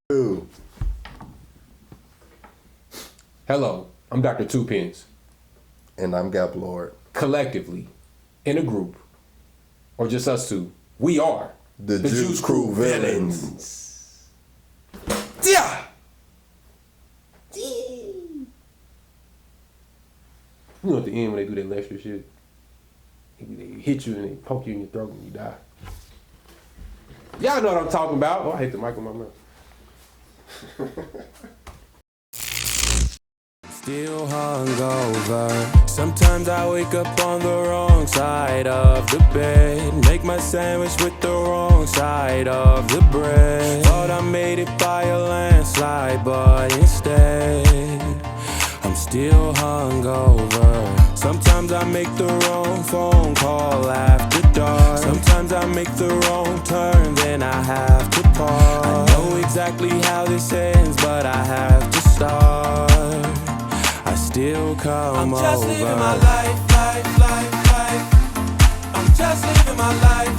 Two. Hello, I'm Dr. Tuepenz. And I'm Gaplord. Collectively, in a group, or just us two, we are The Juice Crew villains. Yeah. You know at the end when they do that Lester shit, they hit you and they poke you in your throat and you die. Y'all know what I'm talking about. Oh, I hate the mic in my mouth. Still hungover. Sometimes I wake up on the wrong side of the bed. Make my sandwich with the wrong side of the bread. Thought I made it by a landslide, but instead I'm still hungover. Sometimes I make the wrong phone call after dark. Sometimes I make the wrong turn, then I have to park. I know exactly how this ends, but I have to start. I still come over. I'm just living my life. I'm just living my life.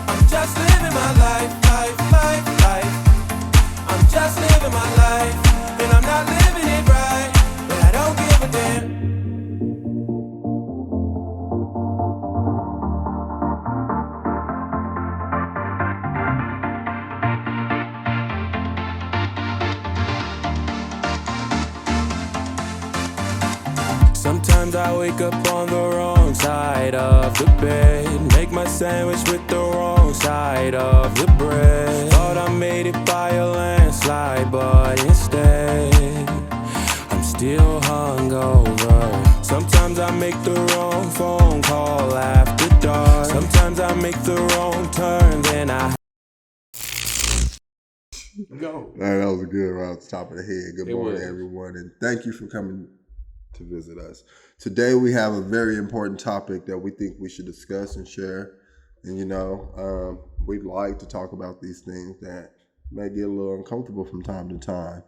I'm just living my life. I'm just living my life, and I'm not living it right, but I don't give a damn. Sometimes I wake up on the wrong side of the bed. Make my sandwich with the wrong side of the bread. Thought I made it by a landslide, but instead I'm still hungover. Sometimes I make the wrong phone call after dark. Sometimes I make the wrong turn, then I Go. Man, that was a good right off the top of the head. Good morning, was. everyone, and thank you for coming to visit us. Today we have a very important topic that we think we should discuss and share. And we'd like to talk about these things that may get a little uncomfortable from time to time.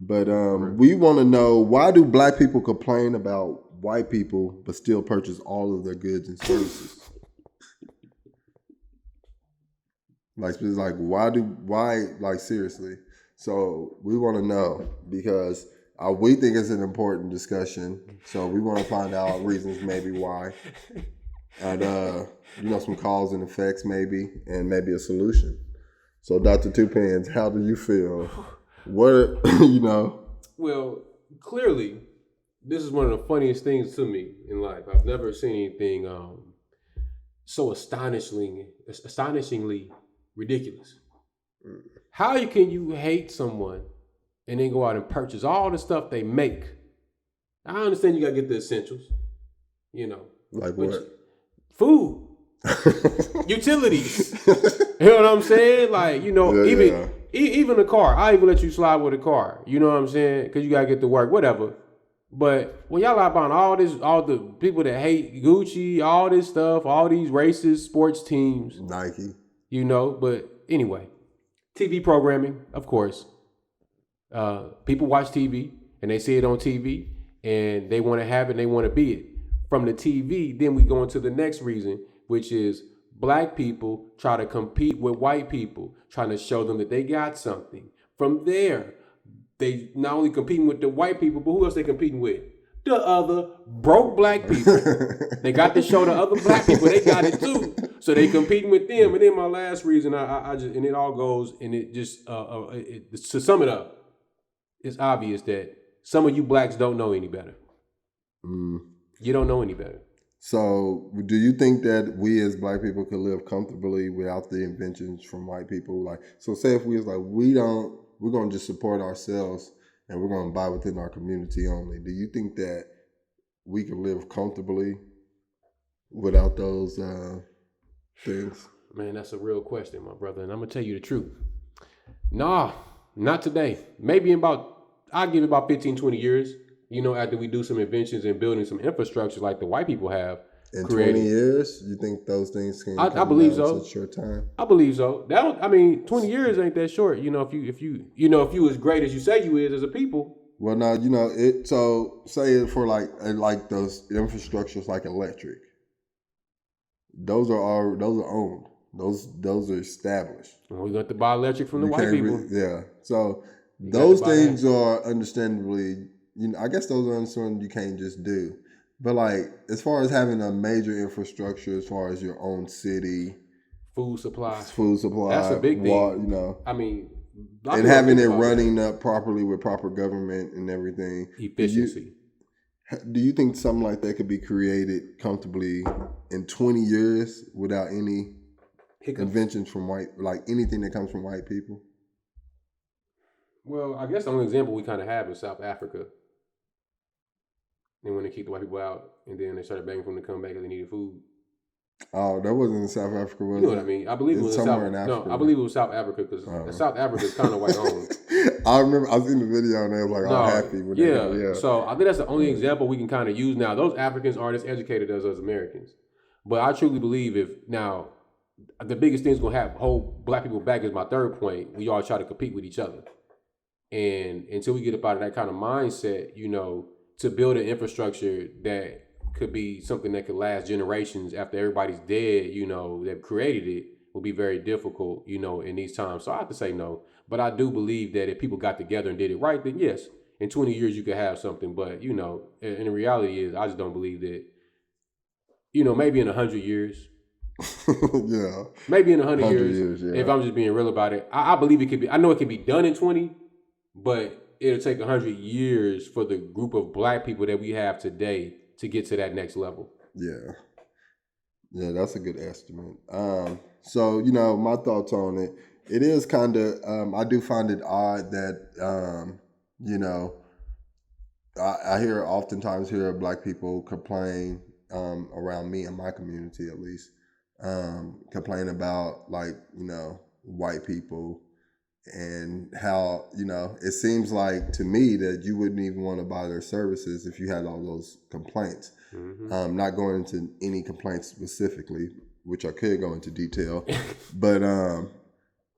But we want to know, why do black people complain about white people but still purchase all of their goods and services? Seriously. So we want to know, because we think it's an important discussion. So we want to find out reasons maybe why. And, some cause and effects maybe, and maybe a solution. So Dr. Tuepenz, how do you feel? Well, clearly, this is one of the funniest things to me in life. I've never seen anything so astonishingly ridiculous. How can you hate someone and then go out and purchase all the stuff they make? I understand you gotta get the essentials, Like what? Food, utilities. You know what I'm saying? Even a car. I even let you slide with a car. You know what I'm saying? Because you gotta get to work, whatever. But when y'all out on all the people that hate Gucci, all this stuff, all these racist sports teams, Nike. But anyway, TV programming, of course. People watch TV and they see it on TV and they want to have it and they want to be it. From the TV, then we go into the next reason, which is black people try to compete with white people, trying to show them that they got something. From there, they not only competing with the white people, but who else they competing with? The other broke black people. They got to show the other black people they got it too. So they competing with them. And then my last reason, I just, and it all goes, and it just, to sum it up, it's obvious that some of you blacks don't know any better. You don't know any better. So do you think that we as black people could live comfortably without the inventions from white people? So say if we was we're going to just support ourselves and we're going to buy within our community only. Do you think that we can live comfortably without those things? Man, that's a real question, my brother. And I'm going to tell you the truth. Nah, not today. Maybe I'll give it about 15, 20 years, after we do some inventions and building some infrastructure like the white people have. In 20 years, you think those things can come I believe so. in such a short time? I believe so. 20 years ain't that short. If you as great as you say you is as a people. Well, now, so say for like those infrastructures like electric. Those are owned. Those are established. And we got to buy electric from the You white can't people. yeah. So You those got to buy things are understandably, I guess those are something you can't just do. But like, as far as having a major infrastructure, as far as your own city, food supply, that's a big thing. Water, I mean, and having it running up properly with proper government and everything. Efficiency. Do you think something like that could be created comfortably in 20 years without any inventions from anything that comes from white people? Well, I guess the only example we kind of have is South Africa. And when they kicked the white people out, and then they started begging for them to come back because they needed food. Oh, that wasn't in South Africa, was it? You know what I mean? I believe it was somewhere in Africa. No, I believe it was South Africa because South Africa is kind of white owned. I remember I seen the video and they was like all happy with it. Yeah. So I think that's the only example we can kind of use now. Those Africans aren't as educated as us Americans. But I truly believe now the biggest thing that's going to hold black people back is my third point. We all try to compete with each other. And until we get up out of that kind of mindset, to build an infrastructure that could be something that could last generations after everybody's dead, that created it, will be very difficult, in these times. So I have to say no. But I do believe that if people got together and did it right, then yes, in 20 years you could have something. But, and the reality is I just don't believe that, maybe in 100 years. Yeah. Maybe in 100 years, yeah. If I'm just being real about it. I believe it could be, I know it could be done in 20, but it'll take 100 years for the group of black people that we have today to get to that next level. Yeah. Yeah, that's a good estimate. So, my thoughts on it, it is kind of, I do find it odd that, I oftentimes hear black people complain, around me and my community at least, complain about white people and how, it seems like to me that you wouldn't even want to buy their services if you had all those complaints. Mm-hmm. Not going into any complaints specifically, which I could go into detail, but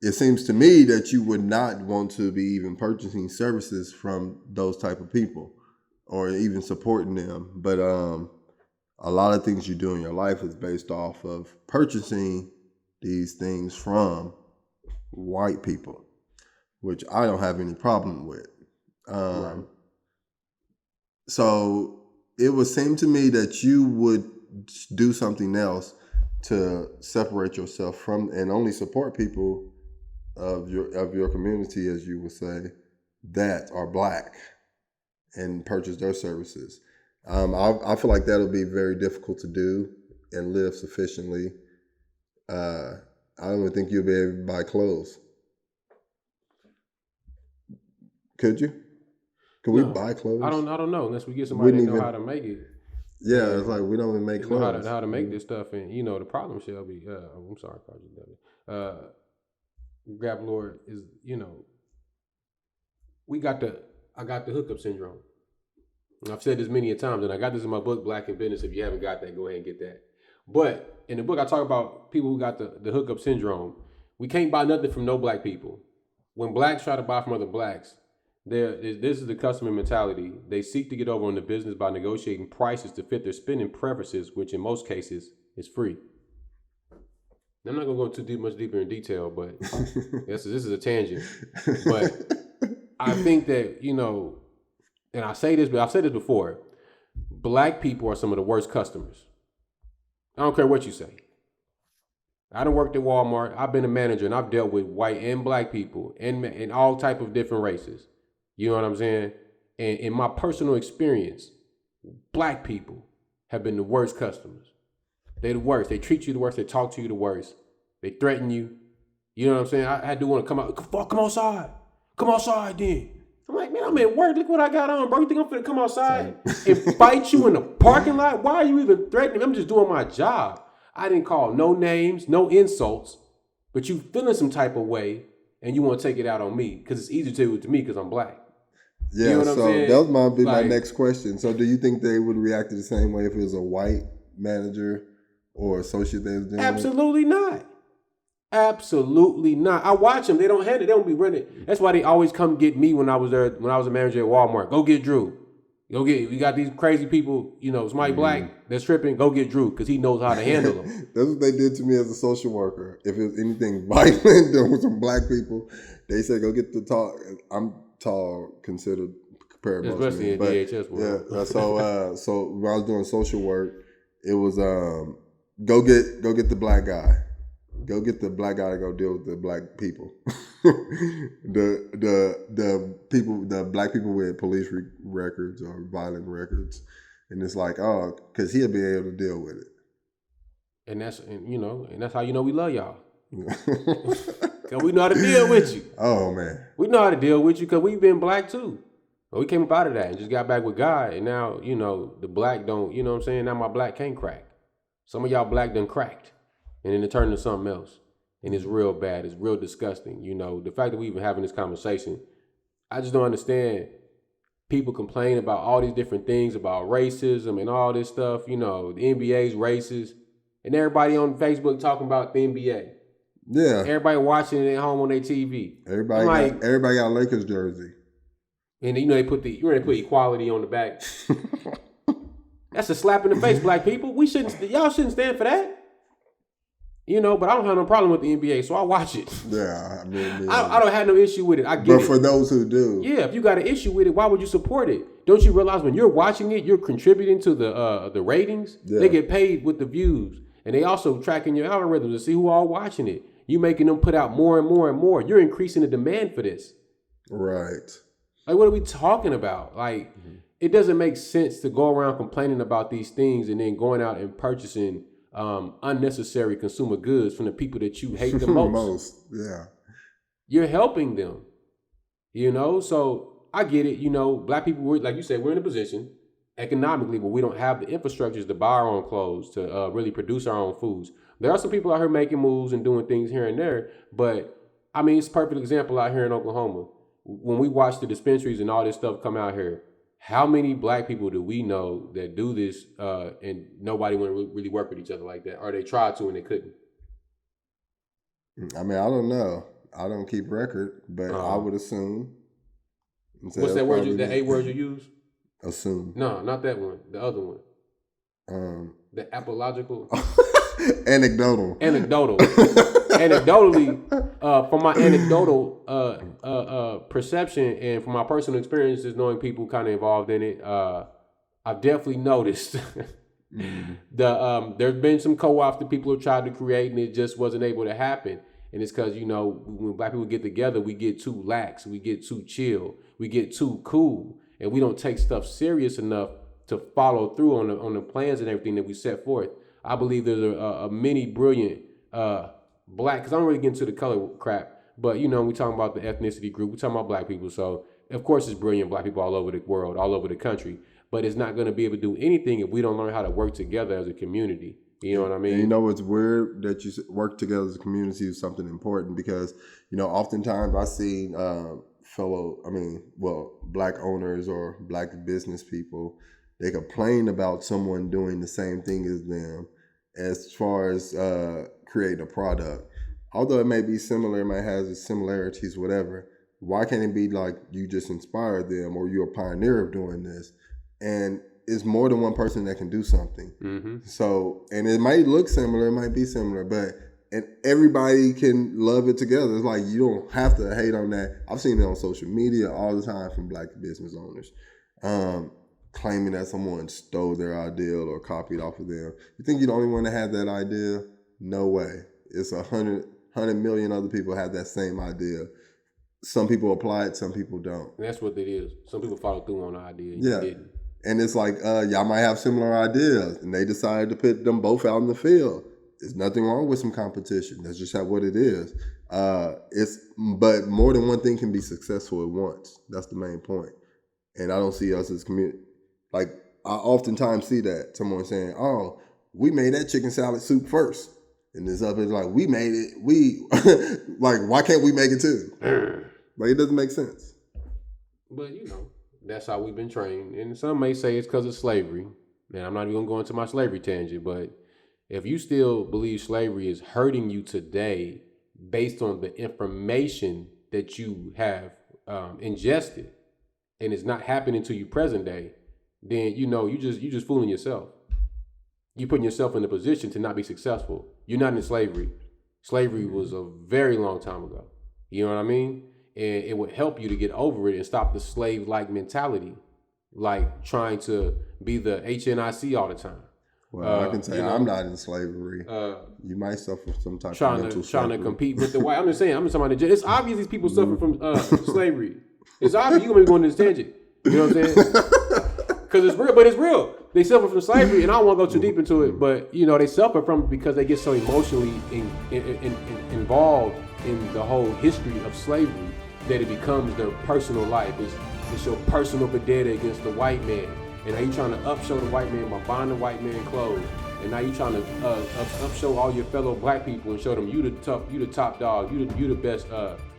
it seems to me that you would not want to be even purchasing services from those type of people or even supporting them. But a lot of things you do in your life is based off of purchasing these things from white people, which I don't have any problem with. Right. So it would seem to me that you would do something else to separate yourself from and only support people of your community, as you would say, that are black and purchase their services. I feel like that'll be very difficult to do and live sufficiently. I don't even think you'll be able to buy clothes. Could you? Could we buy clothes? I don't know unless we get somebody that know how to make it. Yeah, it's like we don't even make clothes. Know how to make this stuff, and the problem, Shelby. I'm sorry, Gaplord is I got the hookup syndrome. I've said this many a times, and I got this in my book, Black in Business. If you haven't got that, go ahead and get that. But in the book, I talk about people who got the hookup syndrome. We can't buy nothing from no black people. When blacks try to buy from other blacks, this is the customer mentality. They seek to get over on the business by negotiating prices to fit their spending preferences, which in most cases is free. I'm not going to go much deeper in detail, but this is a tangent. But I think that, and I say this, but I've said this before, black people are some of the worst customers. I don't care what you say. I done worked at Walmart. I've been a manager, and I've dealt with white and black people and all type of different races. You know what I'm saying? And in my personal experience, black people have been the worst customers. They're the worst. They treat you the worst. They talk to you the worst. They threaten you. You know what I'm saying? I do want to come out. Come outside. Come outside then. I'm like, man, I'm at work. Look what I got on, bro. You think I'm finna come outside and fight you in the parking lot? Why are you even threatening me? I'm just doing my job. I didn't call no names, no insults, but you feeling some type of way and you want to take it out on me because it's easier to do it to me because I'm black. Yeah, you know so that might be my next question. So do you think they would react the same way if it was a white manager or associate they was doing Absolutely not. Absolutely not. I watch them. They don't handle it. They don't be running. That's why they always come get me when I was there, when I was a manager at Walmart. Go get Drew. We got these crazy people, somebody black that's tripping, go get Drew because he knows how to handle them. That's what they did to me as a social worker. If it was anything violent, there was some black people, they said, go get the tall. I'm tall, considered compared to most especially men. in DHS world. Yeah, so when I was doing social work, it was go get the black guy. Go get the black guy to go deal with the black people. the black people with police records or violent records, and it's like, oh, because he'll be able to deal with it. And that's how we love y'all. Cause we know how to deal with you. Oh man, we know how to deal with you because we've been black too. But we came up out of that and just got back with God, and now the black don't. You know what I'm saying? Now my black can't crack. Some of y'all black done cracked. And then it turned into something else. And it's real bad. It's real disgusting. The fact that we even having this conversation, I just don't understand. People complain about all these different things about racism and all this stuff. The NBA's racist. And everybody on Facebook talking about the NBA. Yeah. Everybody watching it at home on their TV. Everybody got a Lakers jersey. And they put equality on the back. That's a slap in the face, black people. Y'all shouldn't stand for that. But I don't have no problem with the NBA, so I watch it. Yeah, I don't have no issue with it. I get it. But for those who do, yeah, if you got an issue with it, why would you support it? Don't you realize when you're watching it, you're contributing to the ratings? Yeah. They get paid with the views, and they also tracking your algorithms to see who all watching it. You making them put out more and more and more. You're increasing the demand for this. Right. Like, what are we talking about? Like, it doesn't make sense to go around complaining about these things and then going out and purchasing unnecessary consumer goods from the people that you hate the most. Yeah. You're helping them, so I get it. Black people, like you said, we're in a position economically, but we don't have the infrastructures to buy our own clothes, to really produce our own foods. There are some people out here making moves and doing things here and there, but it's a perfect example out here in Oklahoma. When we watch the dispensaries and all this stuff come out here, how many black people do we know that do this and nobody want to really work with each other like that? Or they tried to and they couldn't? I don't know. I don't keep record, but I would assume. What's that word? That 8 words you use? Assume. No, not that one. The other one. The apological. Anecdotal. Anecdotally, from my anecdotal perception and from my personal experiences, knowing people kind of involved in it, I've definitely noticed there's been some co-ops that people have tried to create and it just wasn't able to happen. And it's because, when black people get together, we get too lax, we get too chill, we get too cool, and we don't take stuff serious enough to follow through on the plans and everything that we set forth. I believe there's a many brilliant black, because I don't really get into the color crap, but we talking about the ethnicity group, we talking about black people. So of course it's brilliant black people all over the world, all over the country, but it's not going to be able to do anything if we don't learn how to work together as a community. You know what I mean? And it's weird that you work together as a community is something important because, oftentimes I see black owners or black business people, they complain about someone doing the same thing as them as far as creating a product. Although it may be similar, it might have its similarities, whatever. Why can't it be like you just inspired them or you're a pioneer of doing this? And it's more than one person that can do something. Mm-hmm. So, and it might look similar, it might be similar, and everybody can love it together. It's like you don't have to hate on that. I've seen it on social media all the time from black business owners. Claiming that someone stole their ideal or copied off of them. You think you're the only one that had that idea? No way. It's 100 million other people have that same idea. Some people apply it, some people don't. And that's what it is. Some people follow through on the idea. Yeah. You didn't. And it's like, y'all might have similar ideas, and they decided to put them both out in the field. There's nothing wrong with some competition. That's just what it is. But more than one thing can be successful at once. That's the main point. And I don't see us as community. Like, I oftentimes see that someone saying, "Oh, we made that chicken salad soup first," and this other is like, "We made it. We like, why can't we make it too?" Like, it doesn't make sense. But that's how we've been trained, and some may say it's because of slavery. And I'm not even gonna go into my slavery tangent, but if you still believe slavery is hurting you today, based on the information that you have ingested, and it's not happening to you present day, then you just fooling yourself. You're putting yourself in a position to not be successful. You're not in slavery. Slavery was a very long time ago. You know what I mean? And it would help you to get over it and stop the slave-like mentality, like trying to be the HNIC all the time. Well, I can tell you, I'm not in slavery. You might suffer some type of mental trying to compete with the white. I'm just saying. I'm just talking about it's obvious these people suffer from slavery. It's obvious. You're gonna be going to this tangent. You know what I'm saying? Because it's real, but it's real. They suffer from slavery, and I don't want to go too deep into it, but they suffer from it because they get so emotionally involved in the whole history of slavery that it becomes their personal life. It's your personal vendetta against the white man. And now you're trying to upshow the white man by buying the white man clothes. And now you're trying to upshow all your fellow black people and show them you the top dog, you the best,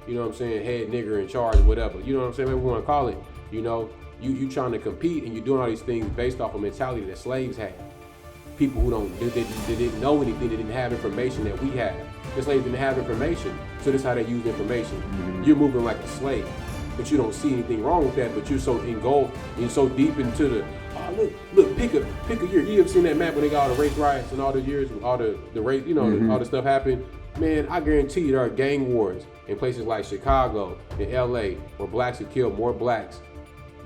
you know what I'm saying, head nigger in charge, whatever. You know what I'm saying, whatever we want to call it. You trying to compete and you're doing all these things based off of mentality that slaves had. People who they didn't know anything, they didn't have information that we have. The slaves didn't have information, so this is how they use information. Mm-hmm. You're moving like a slave, but you don't see anything wrong with that, but you're so engulfed and you're so deep into the, look, pick a year. You ever seen that map when they got all the race riots and all the years, all the race, all the stuff happened? Man, I guarantee you there are gang wars in places like Chicago and LA where blacks have killed more blacks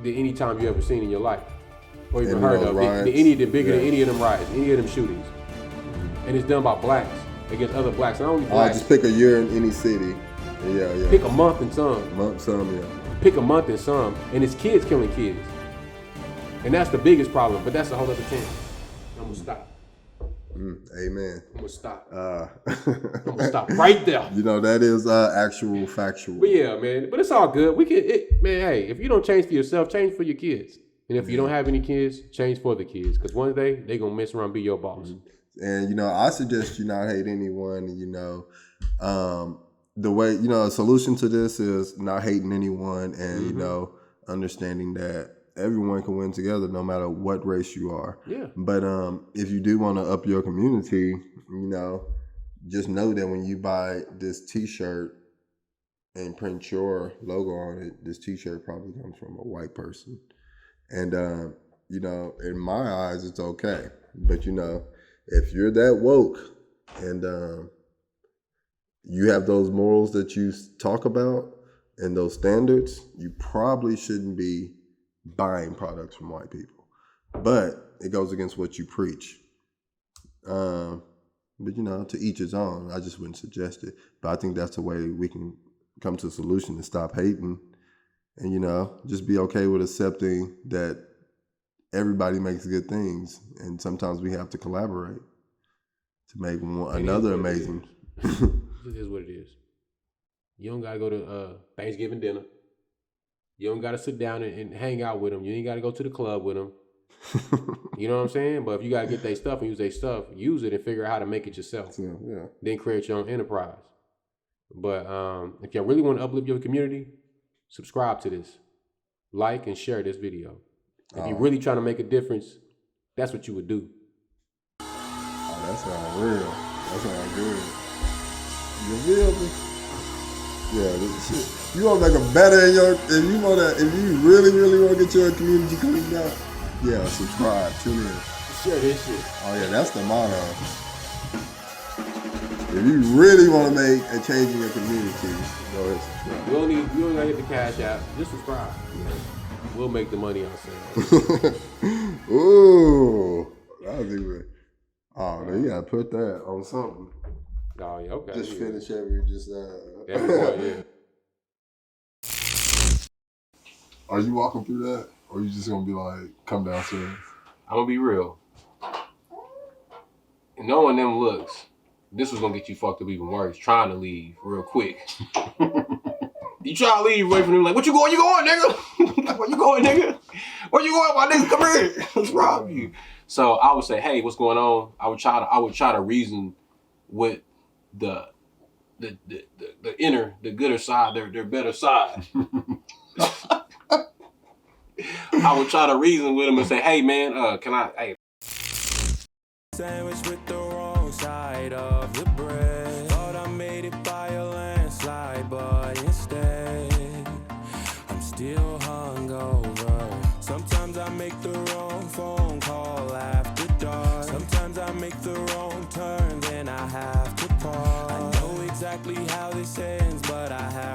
than any time you ever seen in your life or even heard of. Any of them bigger than any of them riots, any of them shootings. And it's done by blacks against other blacks. Not only blacks. Just pick a year in any city. Yeah. Pick a month and some. Pick a month and some. And it's kids killing kids. And that's the biggest problem, but that's a whole other thing. I'm gonna stop. Amen. I'm gonna stop. I'm gonna stop right there. That is actual factual. But yeah, man. But it's all good. Hey, if you don't change for yourself, change for your kids. And if you don't have any kids, change for the kids. Because one day they gonna mess around and be your boss. And I suggest you not hate anyone. The way a solution to this is not hating anyone, and understanding that everyone can win together no matter what race you are. Yeah. But if you do want to up your community, just know that when you buy this T-shirt and print your logo on it, this T-shirt probably comes from a white person. And in my eyes, it's okay. But if you're that woke and you have those morals that you talk about and those standards, you probably shouldn't be buying products from white people. But it goes against what you preach. But to each his own. I just wouldn't suggest it. But I think that's the way we can come to a solution to stop hating and, just be okay with accepting that everybody makes good things. And sometimes we have to collaborate to make another amazing. It is what it is. You don't got to go to Thanksgiving dinner. You don't got to sit down and hang out with them. You ain't got to go to the club with them. You know what I'm saying? But if you got to get their stuff and use their stuff, use it and figure out how to make it yourself. Yeah. Then create your own enterprise. But if y'all really want to uplift your community, subscribe to this. Like and share this video. If you're really trying to make a difference, that's what you would do. Oh, that sounds real. That sounds good. You feel me? Yeah, you want to make a better if you really want to get your community cleaned up, subscribe, tune in. Share this shit. Oh yeah, that's the motto. If you really want to make a change in your community, go ahead subscribe. We don't gotta hit the cash out. Just subscribe. We'll make the money ourselves. Ooh, that was even. Oh, man, you gotta put that on something. Oh yeah, okay. Just finish yeah. Are you walking through that, or you just gonna be like, come downstairs? I'm gonna be real. Knowing them looks, this was gonna get you fucked up even worse. Trying to leave real quick. You try to leave away from them, like, what you going, nigga? Like, where you going, nigga? Where you going, my nigga? Come here. Let's rob you. So I would say, hey, what's going on? I would try to reason with the inner, the gooder side, their better side. I would try to reason with them and say, hey man, hey. Sandwich with the wrong side of the bread. Thought I made it by a landslide, but instead I'm still hungover. Sometimes I make the wrong turn, then I have to pause. I know exactly how this ends, but I have